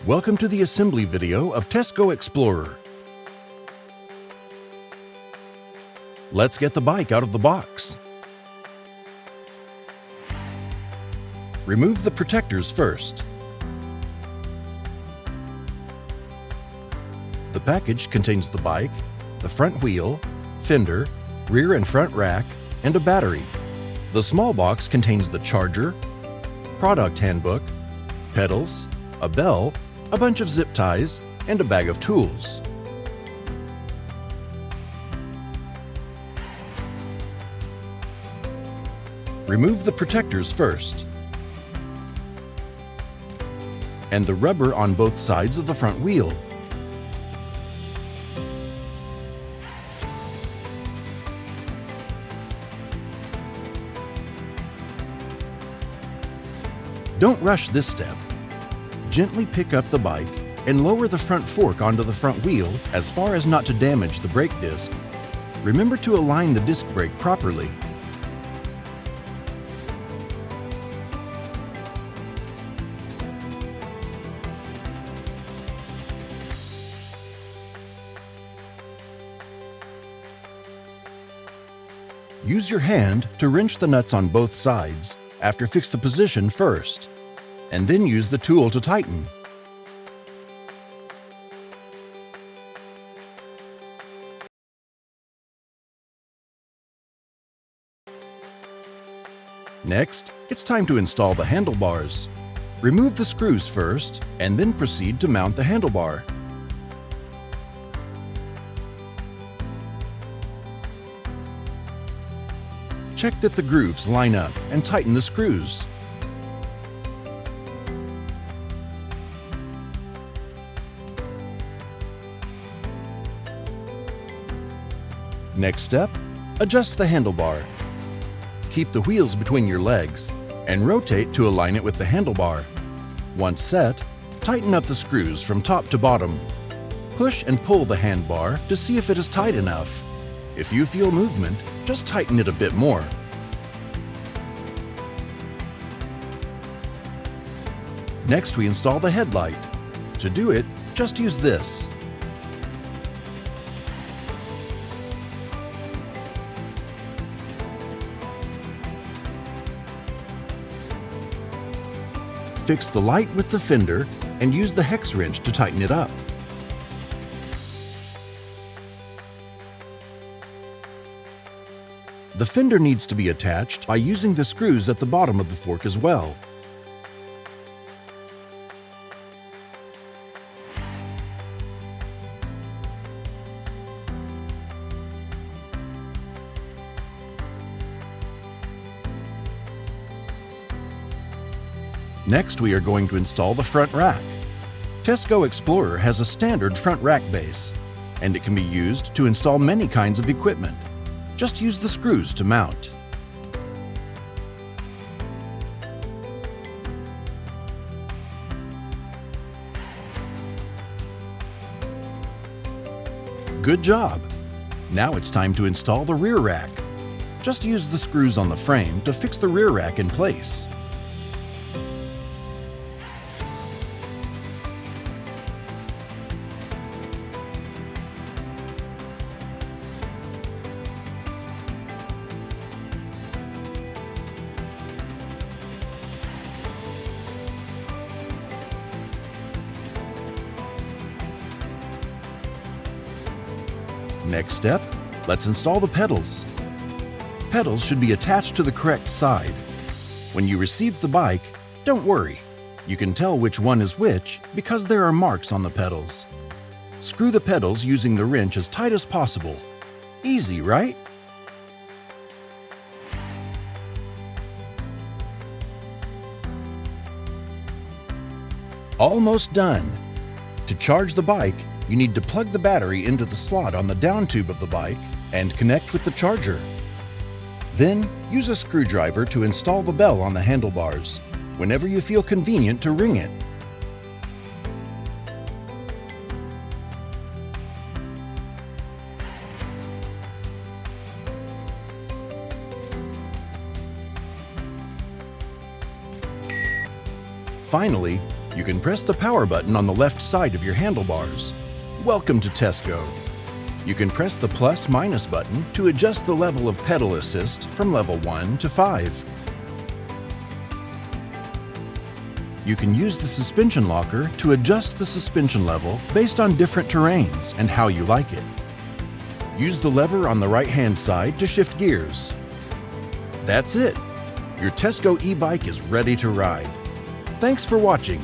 Welcome to the assembly video of Tesgo Explorer. Let's get the bike out of the box. Remove the protectors first. The package contains the bike, the front wheel, fender, rear and front rack, and a battery. The small box contains the charger, product handbook, pedals, a bell, a bunch of zip ties, and a bag of tools. Remove the protectors first, and the rubber on both sides of the front wheel. Don't rush this step. Gently pick up the bike and lower the front fork onto the front wheel as far as not to damage the brake disc. Remember to align the disc brake properly. Use your hand to wrench the nuts on both sides after fix the position first, and then use the tool to tighten. Next, it's time to install the handlebars. Remove the screws first, and then proceed to mount the handlebar. Check that the grooves line up and tighten the screws. Next step, adjust the handlebar. Keep the wheels between your legs and rotate to align it with the handlebar. Once set, tighten up the screws from top to bottom. Push and pull the handbar to see if it is tight enough. If you feel movement, just tighten it a bit more. Next, we install the headlight. To do it, just use this. Fix the light with the fender and use the hex wrench to tighten it up. The fender needs to be attached by using the screws at the bottom of the fork as well. Next, we are going to install the front rack. Tesgo Explorer has a standard front rack base, and it can be used to install many kinds of equipment. Just use the screws to mount. Good job! Now it's time to install the rear rack. Just use the screws on the frame to fix the rear rack in place. Next step, let's install the pedals. Pedals should be attached to the correct side. When you receive the bike, don't worry. You can tell which one is which because there are marks on the pedals. Screw the pedals using the wrench as tight as possible. Easy, right? Almost done. To charge the bike, you need to plug the battery into the slot on the down tube of the bike and connect with the charger. Then, use a screwdriver to install the bell on the handlebars, whenever you feel convenient to ring it. Finally, You can press the power button on the left side of your handlebars. Welcome to Tesco. You can press the plus/minus button to adjust the level of pedal assist from level 1 to 5. You can use the suspension locker to adjust the suspension level based on different terrains and how you like it. Use the lever on the right-hand side to shift gears. That's it! Your Tesco e-bike is ready to ride. Thanks for watching.